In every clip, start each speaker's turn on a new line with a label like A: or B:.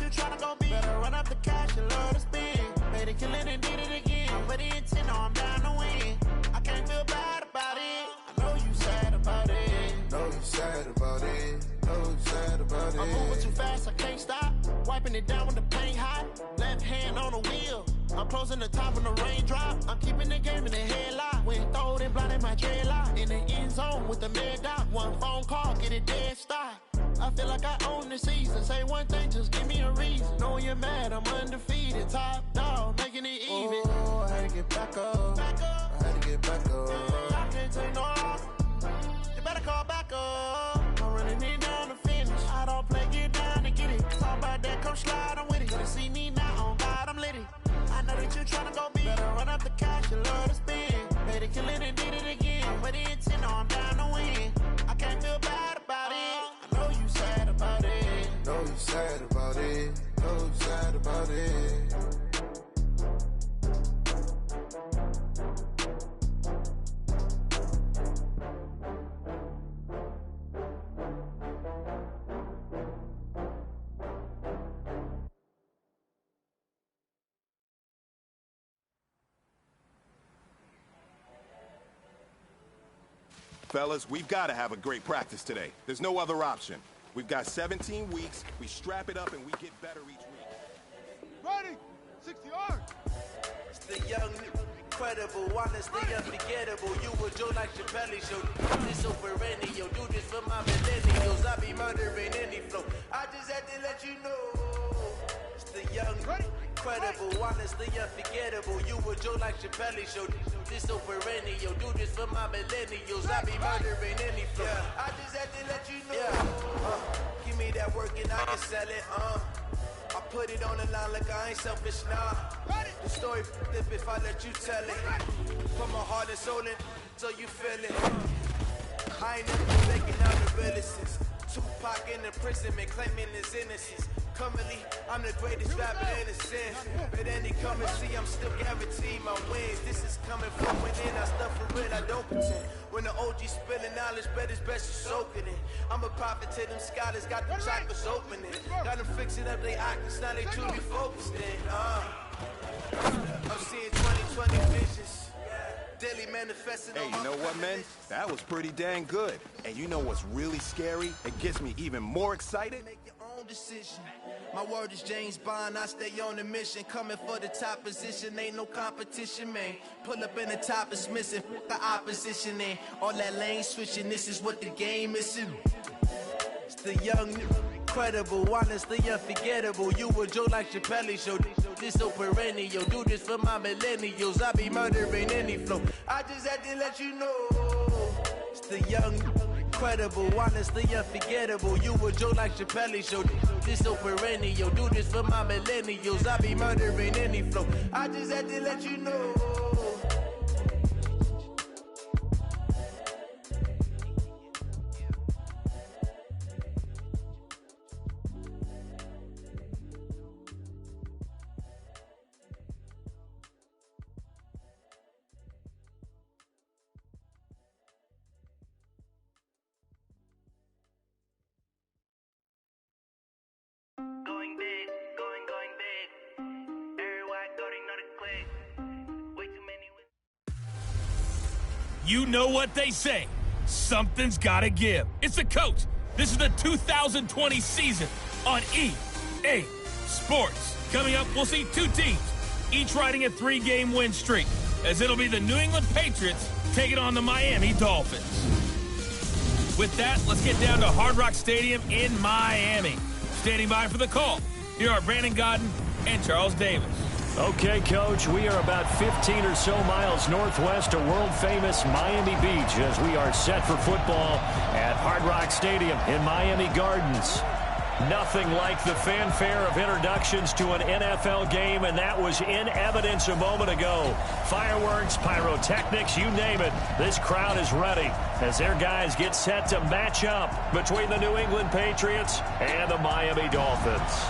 A: you tryna go be. Better run up the cash and love to spin. Made it killing and did it again. But the intent, no, I'm down to win. I can't feel bad about it. I know you sad about it.
B: Know you sad about it. Know you sad about it.
A: I'm moving too fast, I can't stop. Wiping it down with the paint hot. Left hand on the wheel. I'm closing the top of the raindrop. I'm keeping the game in the headlock. When throwed and blinded my dreadlock. In the end zone with the mad dot. One phone call, get it dead stop. I feel like I own the season. Say one thing, just give me a reason. Knowing you're mad, I'm undefeated. Top dog, making it even.
B: Oh, I had to get back up.
A: Back up.
B: I had to get back up.
A: I can't take no off. You better call back up. I'm running it down to finish. I don't play, get down to get it. Talk about that, come slide, I'm with it. You see me now, on God, I'm litty. I know that you tryna go be. Better run up the cash and love to spin. Made it kill it and did it again. But the intent, no, I'm down to win. I can't feel bad about it. I know you sad about it.
B: Know you sad about it. Know you sad about it.
C: Fellas, we've got to have a great practice today. There's no other option. We've got 17 weeks, we strap it up, and we get better each week.
D: Ready! 60 yards!
E: It's the young, incredible, honestly unforgettable. You were Joe like Chappelle show. This so perennial, do this for my millennials. I be murdering any flow. I just had to let you know. It's the young, incredible, honestly unforgettable. You were Joe like Chappelle show. This so perennial, do this for my millennials. I be murdering any flow. I just had to let you know. Give me that work and I can sell it. I put it on the line like I ain't selfish, nah. The story flip if I let you tell it. Put my heart and soul in, so you feel it. I ain't never been making out the realest since Tupac in imprisonment, claiming his innocence. Currently, I'm the greatest rapper in a sense. But any come and see, I'm still guaranteed my wins. This is coming from within, I stuff for real, I don't pretend. When the OG spilling knowledge, bet it's best you soak it in. I'm a prophet to them scholars, got them chakras opening. Got them fixing up they octaves, now they truly focused in. I'm seeing 2020 visions. Daily manifesting.
C: Hey, you know what, man? That was pretty dang good. And you know what's really scary? It gets me even more excited.
E: Make your own decision. My word is James Bond, I stay on the mission. Coming for the top position, ain't no competition, man. Pull up in the top is missing, the opposition in. All that lane switching, this is what the game is in. It's the young, incredible, honestly unforgettable. You were Joe like Chappelle show. This so perennial, do this for my millennials. I be murdering any flow. I just had to let you know. It's the young, incredible, honestly unforgettable. You were Joe like Chappelle show. This so perennial, do this for my millennials. I be murdering any flow. I just had to let you know.
F: Going big, going big. Everywhere I go, they know the click. Way too many.
G: You know what they say. Something's gotta give. It's the coach. This is the 2020 season on EA Sports. Coming up, we'll see two teams, each riding a 3-game win streak, as it'll be the New England Patriots taking on the Miami Dolphins. With that, let's get down to Hard Rock Stadium in Miami. Standing by for the call, here are Brandon Godden and Charles Davis.
H: Okay, Coach, we are about 15 or so miles northwest of world-famous Miami Beach as we are set for football at Hard Rock Stadium in Miami Gardens. Nothing like the fanfare of introductions to an NFL game, and that was in evidence a moment ago. Fireworks, pyrotechnics, you name it. This crowd is ready as their guys get set to match up between the New England Patriots and the Miami Dolphins.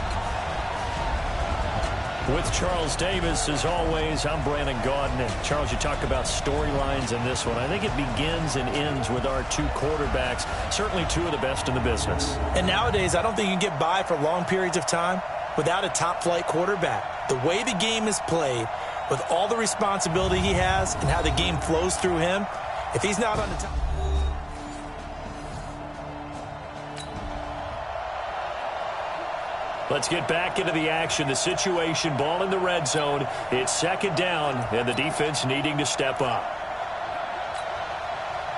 H: With Charles Davis, as always, I'm Brandon Gaudin. And Charles, you talk about storylines in this one. I think it begins and ends with our two quarterbacks, certainly two of the best in the business.
I: And nowadays, I don't think you can get by for long periods of time without a top-flight quarterback. The way the game is played, with all the responsibility he has and how the game flows through him, if he's not on the top...
H: Let's get back into the action. The situation, ball in the red zone. It's second down, and the defense needing to step up.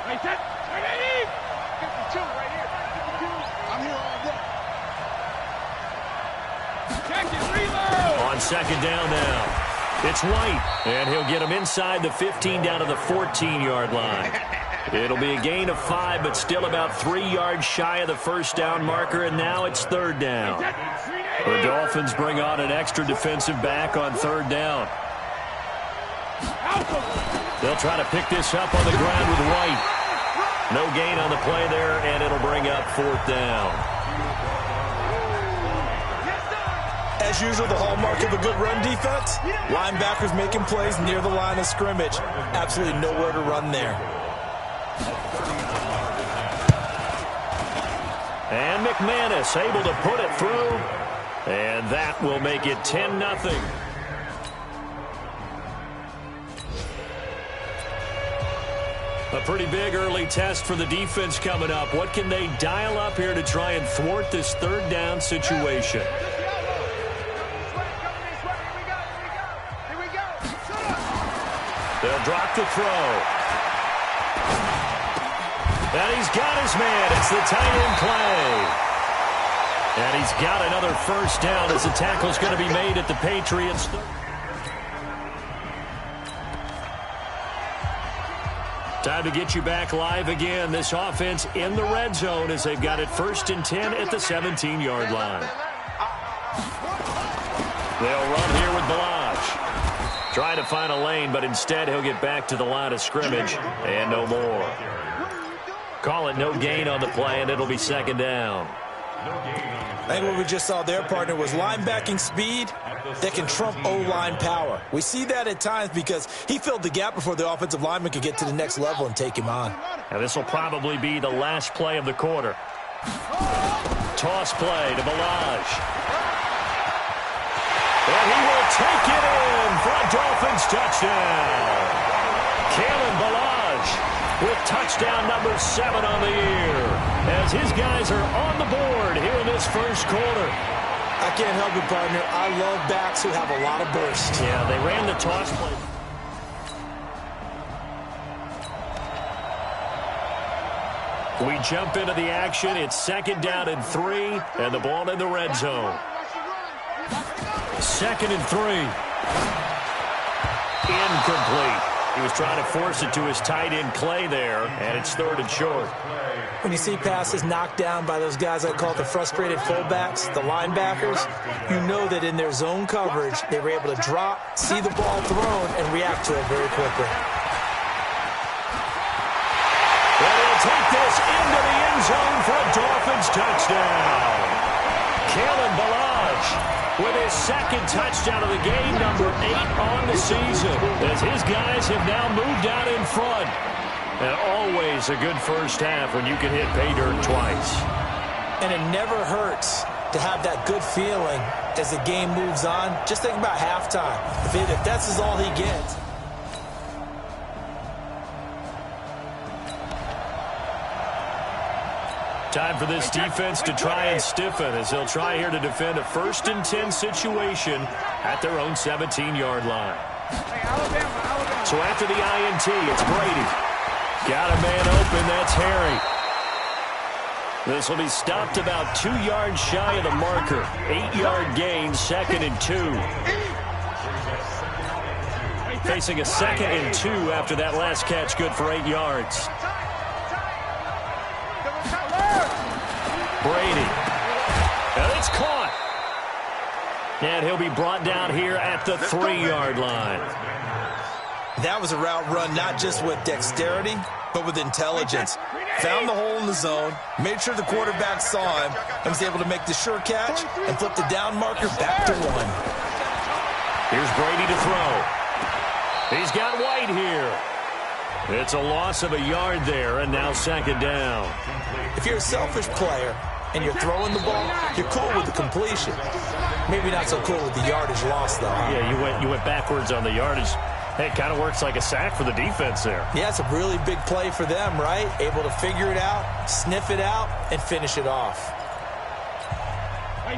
D: Right there. 52 right here. 52. I'm here all day. Check it, reload.
H: On second down now. It's White, and he'll get him inside the 15 down to the 14-yard line. It'll be a gain of 5, but still about 3 yards shy of the first down marker, and now it's third down. The Dolphins bring on an extra defensive back on third down. They'll try to pick this up on the ground with White. No gain on the play there, and it'll bring up fourth down.
I: As usual, the hallmark of a good run defense, linebackers making plays near the line of scrimmage. Absolutely nowhere to run there.
H: And McManus able to put it through, and that will make it 10-0. A pretty big early test for the defense coming up. What can they dial up here to try and thwart this third down situation? They'll drop the throw. And he's got his man. It's the tight end play. And he's got another first down as the tackle's going to be made at the Patriots. Time to get you back live again. This offense in the red zone as they've got it 1st and 10 at the 17-yard line. They'll run here with Balaj. Trying to find a lane, but instead he'll get back to the line of scrimmage and no more. Call it no gain on the play, and it'll be second down.
I: I think what we just saw there, partner, was linebacking speed that can trump O-line power. We see that at times because he filled the gap before the offensive lineman could get to the next level and take him on.
H: Now this will probably be the last play of the quarter. Toss play to Balaj. And he will take it in for a Dolphins touchdown. Kalen Balaj with touchdown number 7 on the year as his guys are on the board here in this first quarter.
I: I can't help it, partner. I love backs who have a lot of burst.
H: Yeah, they ran the toss play. We jump into the action. It's second down and 3, and the ball in the red zone. 2nd and 3. Incomplete. He was trying to force it to his tight end Clay there, and it's 3rd and short.
I: When you see passes knocked down by those guys I call the frustrated fullbacks, the linebackers, you know that in their zone coverage, they were able to drop, see the ball thrown, and react to it very quickly.
H: And he'll take this into the end zone for a Dolphins touchdown. Kalen Balaj with his 2nd touchdown of the game, number 8 on the season, as his guys have now moved out in front. And always a good first half when you can hit pay dirt twice.
I: And it never hurts to have that good feeling as the game moves on. Just think about halftime. If that's all he gets.
H: Time for this defense to try and stiffen as they'll try here to defend a 1st and 10 situation at their own 17-yard line. So after the INT, it's Brady. Got a man open, that's Harry. This will be stopped about 2 yards shy of the marker. 8-yard gain, 2nd and 2. Facing a 2nd and 2 after that last catch, good for 8 yards. Brady. And it's caught. And he'll be brought down here at the 3-yard line.
I: That was a route run not just with dexterity, but with intelligence. Found the hole in the zone, made sure the quarterback saw him, and was able to make the sure catch and flip the down marker back to 1.
H: Here's Brady to throw. He's got White here. It's a loss of a yard there, and now 2nd down.
I: If you're a selfish player and you're throwing the ball, you're cool with the completion. Maybe not so cool with the yardage loss, though. Huh?
H: Yeah, you went backwards on the yardage. Hey, it kind of works like a sack for the defense there.
I: Yeah, it's a really big play for them, right? Able to figure it out, sniff it out, and finish it off.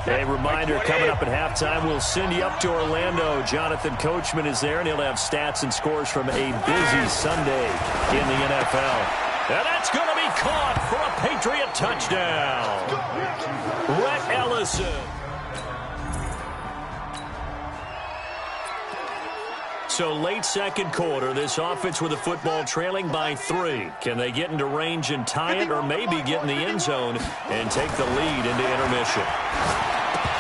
H: A reminder, coming up at halftime, we'll send you up to Orlando. Jonathan Coachman is there, and he'll have stats and scores from a busy Sunday in the NFL. And that's going to be caught for a Patriot touchdown. Rhett Ellison. So late second quarter, this offense with the football trailing by 3. Can they get into range and tie it, or maybe get in the end zone and take the lead into intermission?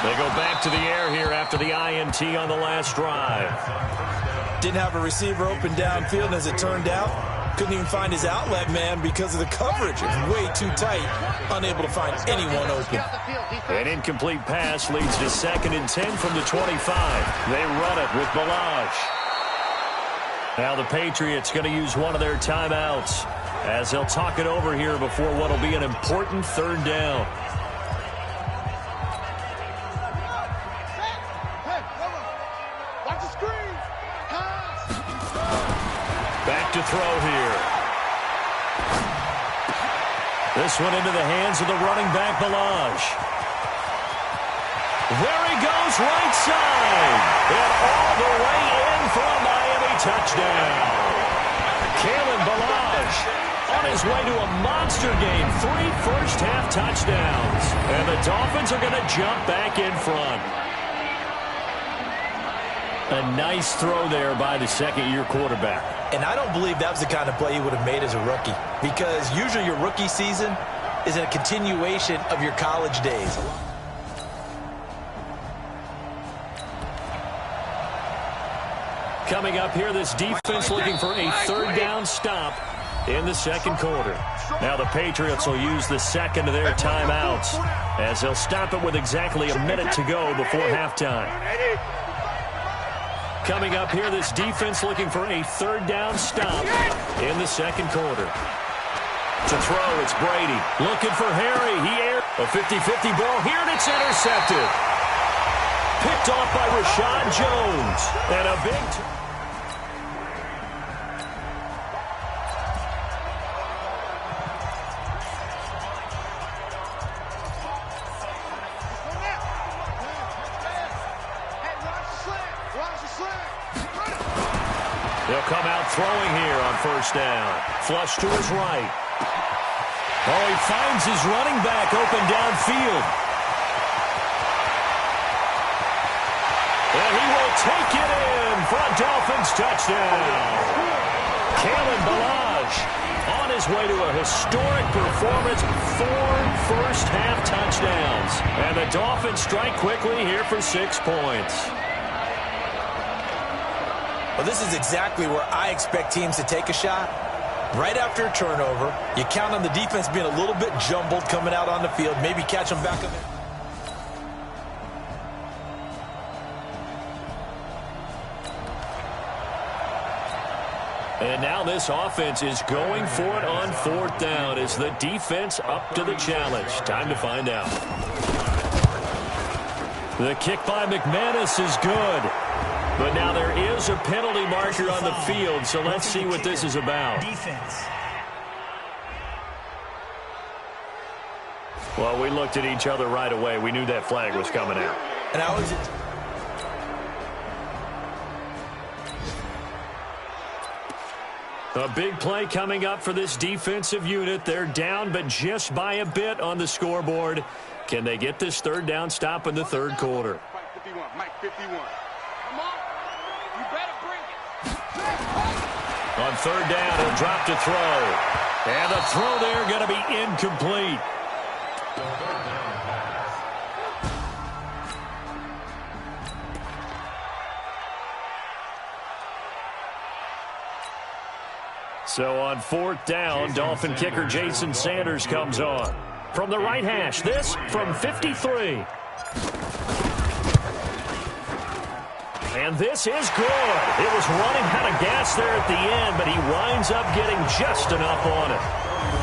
H: They go back to the air here after the INT on the last drive.
I: Didn't have a receiver open downfield, and as it turned out, couldn't even find his outlet man because of the coverage. It was way too tight, unable to find anyone open.
H: An incomplete pass leads to 2nd and 10 from the 25. They run it with Balazs. Now the Patriots going to use one of their timeouts as they'll talk it over here before what will be an important 3rd down. Back to throw here. This one into the hands of the running back, Balazs. There he goes, right side. And all the way in for a Miami touchdown. Kalen Balazs on his way to a monster game. 3 first-half touchdowns. And the Dolphins are going to jump back in front. A nice throw there by the second-year quarterback.
I: And I don't believe that was the kind of play he would have made as a rookie, because usually your rookie season is a continuation of your college days.
H: Coming up here, this defense looking for a 3rd down stop in the second quarter. Now the Patriots will use the second of their timeouts as they'll stop it with exactly a minute to go before halftime. Coming up here, this defense looking for a 3rd down stop in the second quarter. To throw, it's Brady. Looking for Harry. He aired a 50-50 ball here, and it's intercepted. Picked off by Rashad Jones. And a big... They'll come out throwing here on 1st down. Flush to his right. Oh, he finds his running back open downfield. And he will take it in for a Dolphins touchdown. Kalen Balazs on his way to a historic performance. 4 first-half touchdowns. And the Dolphins strike quickly here for 6 points.
I: Well, this is exactly where I expect teams to take a shot. Right after a turnover, you count on the defense being a little bit jumbled coming out on the field, maybe catch them back up.
H: And now this offense is going for it on 4th down. Is the defense up to the challenge? Time to find out. The kick by McManus is good. But now there is a penalty marker on the field, so let's see what this is about. Well, we looked at each other right away. We knew that flag was coming out.
I: And I was...
H: A big play coming up for this defensive unit. They're down, but just by a bit on the scoreboard. Can they get this 3rd down stop in the 3rd quarter?
D: Mike 51. Come on. You better bring it.
H: On 3rd down, he'll drop to throw. And the throw there going to be incomplete. So on 4th down, Dolphin kicker Jason Sanders comes on. From the right hash, this from 53. And this is good. It was running out of gas there at the end, but he winds up getting just enough on it.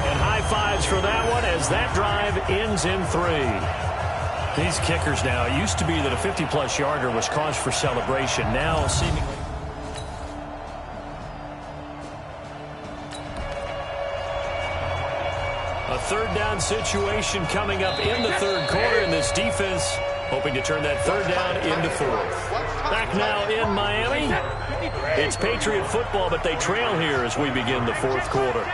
H: And high fives for that one as that drive ends in 3. These kickers now, it used to be that a 50-plus yarder was cause for celebration. Now, seemingly... A third down situation coming up in the third quarter, and this defense hoping to turn that third down into fourth. Back now in Miami. It's Patriot football, but they trail here as we begin the fourth quarter.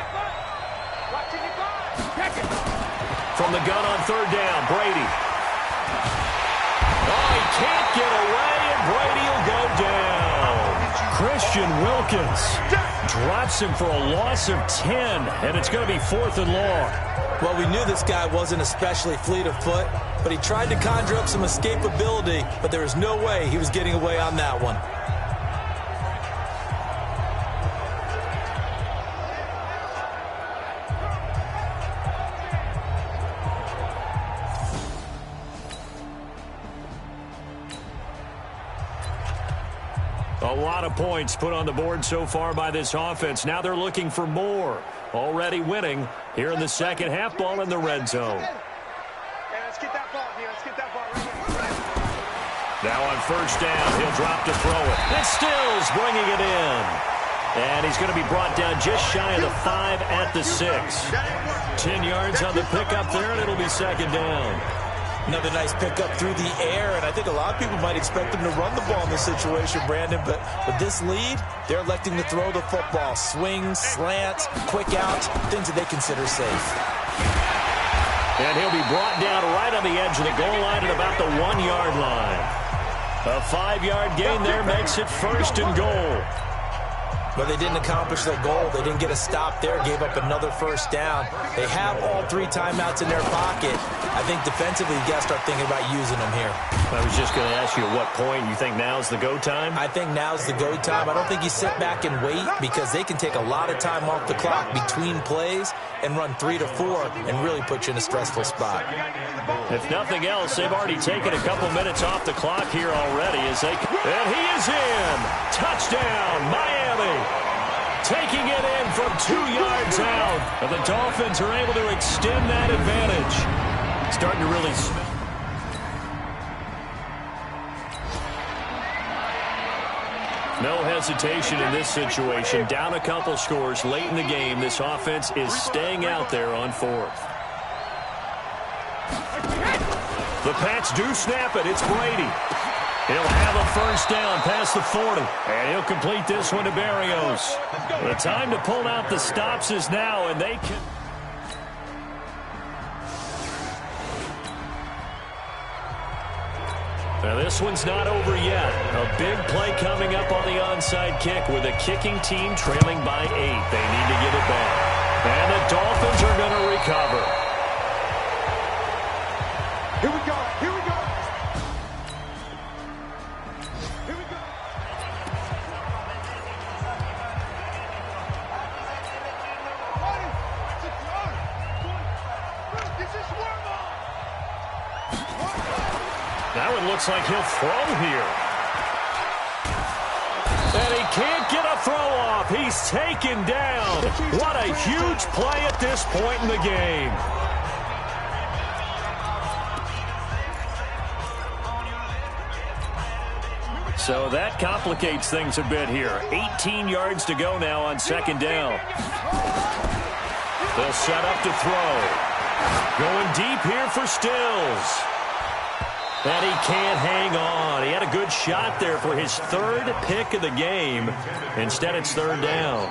H: From the gun on third down, Brady. Oh, he can't get away, and Brady will go down. Christian Wilkins drops him for a loss of 10, and it's going to be 4th and long.
I: Well, we knew this guy wasn't especially fleet of foot, but he tried to conjure up some escapability, but there was no way he was getting away on that one.
H: A lot of points put on the board so far by this offense. Now they're looking for more. Already winning here in the second half, ball in the red zone.
D: Let's get that ball here. Let's get that ball right here.
H: Now on first down, he'll drop to throw it. And Stills bringing it in. And he's going to be brought down just shy of the 5 at the 6. 10 yards on the pickup there, and it'll be second down.
I: Another nice pickup through the air, and I think a lot of people might expect them to run the ball in this situation, Brandon, but with this lead, they're electing to throw the football. Swings, slants, quick outs, things that they consider safe.
H: And he'll be brought down right on the edge of the goal line at about the 1-yard line. A 5-yard gain there makes it 1st and goal.
I: But they didn't accomplish their goal. They didn't get a stop there, gave up another first down. They have all 3 timeouts in their pocket. I think defensively, you got to start thinking about using them here.
H: I was just going to ask you at what point you think now's the go time?
I: I think now's the go time. I don't think you sit back and wait because they can take a lot of time off the clock between plays and run 3 to 4 and really put you in a stressful spot.
H: If nothing else, they've already taken a couple minutes off the clock here already as they... And he is in! Touchdown, Miami! Taking it in from 2 yards out. And the Dolphins are able to extend that advantage. Starting to really... No hesitation in this situation. Down a couple scores late in the game. This offense is staying out there on 4th. The Pats do snap it. It's Brady. He'll have a first down past the 40. And he'll complete this one to Berrios. The time to pull out the stops is now, and they can... Now this one's not over yet. A big play coming up on the onside kick with a kicking team trailing by 8. They need to get it back. And the Dolphins are going to recover.
D: Here we go. Here we go. Here we go. This is
H: Now it looks like he'll throw here. And he can't get a throw off. He's taken down. What a huge play at this point in the game. So that complicates things a bit here. 18 yards to go now on second down. They'll set up to throw. Going deep here for Stills. And he can't hang on. He had a good shot there for his 3rd pick of the game. Instead, it's 3rd down.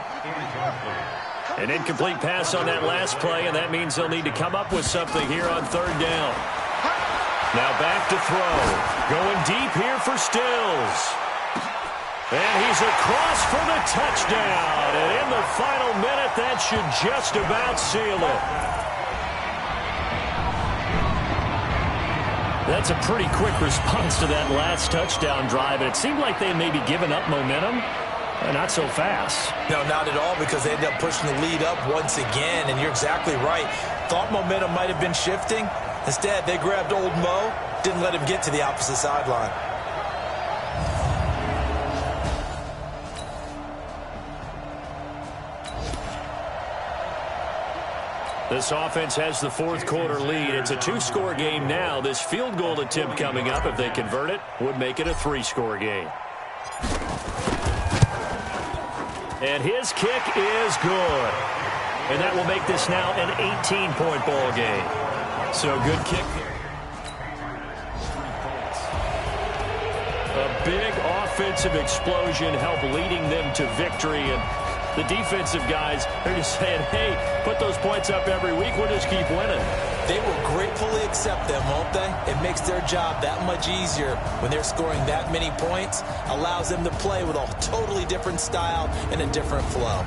H: An incomplete pass on that last play, and that means they'll need to come up with something here on 3rd down. Now back to throw. Going deep here for Stills. And he's across for the touchdown. And in the final minute, that should just about seal it. That's a pretty quick response to that last touchdown drive. And it seemed like they may be giving up momentum. Not so fast.
I: No, not at all, because they ended up pushing the lead up once again. And you're exactly right. Thought momentum might have been shifting. Instead, they grabbed old Mo, didn't let him get to the opposite sideline.
H: This offense has the fourth quarter lead. It's a 2-score game now. This field goal attempt coming up, if they convert it, would make it a 3-score game. And his kick is good. And that will make this now an 18-point ball game. So good kick there. 3 points. A big offensive explosion helped leading them to victory. And the defensive guys, they're just saying, hey, put those points up every week. We'll just keep winning.
I: They will gratefully accept them, won't they? It makes their job that much easier when they're scoring that many points. Allows them to play with a totally different style and a different flow.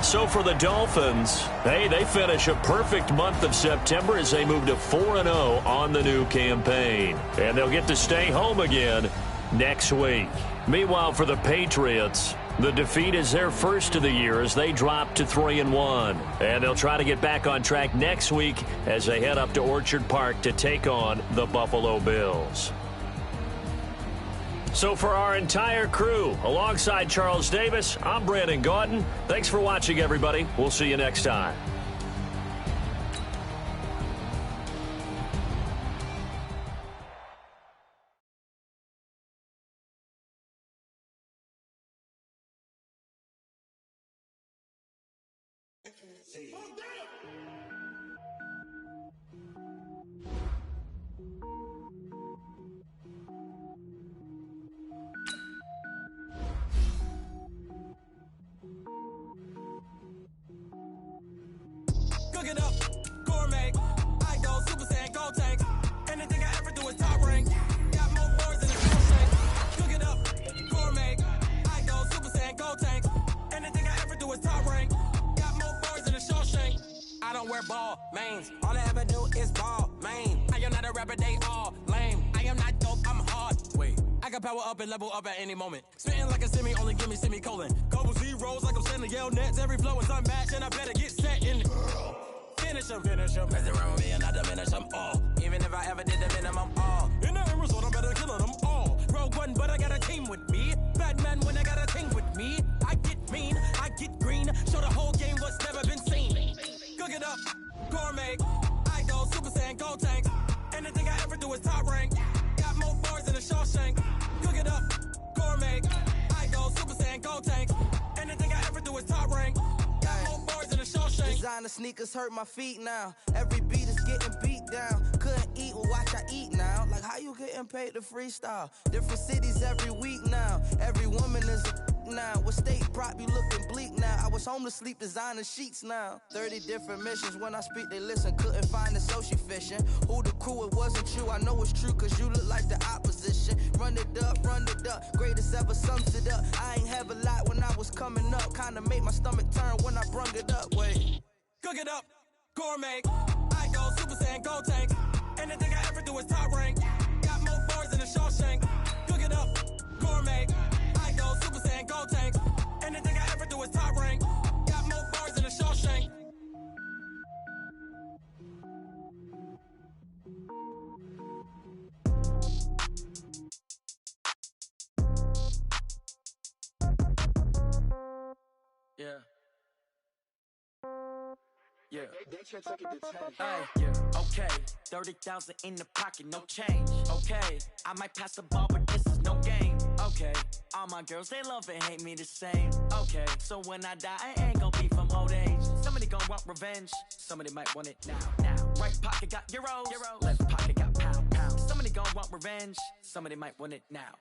H: So for the Dolphins, hey, they finish a perfect month of September as they move to 4-0 on the new campaign. And they'll get to stay home again next week. Meanwhile, for the Patriots, the defeat is their first of the year as they drop to 3-1. And they'll try to get back on track next week as they head up to Orchard Park to take on the Buffalo Bills. So for our entire crew, alongside Charles Davis, I'm Brandon Gaudin. Thanks for watching, everybody. We'll see you next time.
E: Cook it up, gourmet. I go Super Saiyan, go tank. Anything I ever do is top rank. Got more boards than a fuel tank. Cook it up, gourmet. I go Super Saiyan, go tank. Anything I ever do is top rank. Got more boards than a Shawshank. I don't wear ball mains. All I ever do is ball main. I am not a rapper, they all lame. I am not dope, I'm hard. Wait, I can power up and level up at any moment. Spitting like a semi, only give me semicolon. Couple zeros like I'm sending yell nets. Every flow is unmatched and I better get set in it. Finish them. Mess around with me and I diminish them all. Even if I ever did the minimum all. In the end result, I'm better killing them all. Rogue One, but I got a team with me. Batman when I got a team with me. I get mean, I get green. Show the whole game what's never been seen. Cook it up, gourmet. I go Super Saiyan, go tank. Anything I ever do is top rank. Got more bars than a Shawshank. Cook it up, gourmet. I go Super Saiyan, go tank. Anything I ever do is top rank. Designer sneakers hurt my feet now. Every beat is getting beat down. Couldn't eat, well watch I eat now. Like how you getting paid to freestyle? Different cities every week now. Every woman is a now. What state prop you looking bleak now? I was home to sleep designing sheets now. 30 different missions. When I speak they listen. Couldn't find the social fishing. Who the crew, it wasn't you. I know it's true cause you look like the opposition. Run it up. Greatest ever sums it up. I ain't have a lot when I was coming up. Kinda made my stomach turn when I brung it up. Wait. Cook it up, gourmet. I go Super Saiyan, go tank. Anything I ever do is top rank. Got more bars than a Shawshank. Cook it up, gourmet. I go Super Saiyan, go tank. Anything I ever do is top rank. Got more bars than a Shawshank. Yeah. Yeah. Okay. 30,000 in the pocket, no change. Okay. I might pass the ball, but this is no game. Okay. All my girls, they love and hate me the same. Okay. So when I die, I ain't gonna be from old age. Somebody gonna want revenge. Somebody might want it now. Right pocket got euros. Left pocket got pound. Somebody gonna want revenge. Somebody might want it now.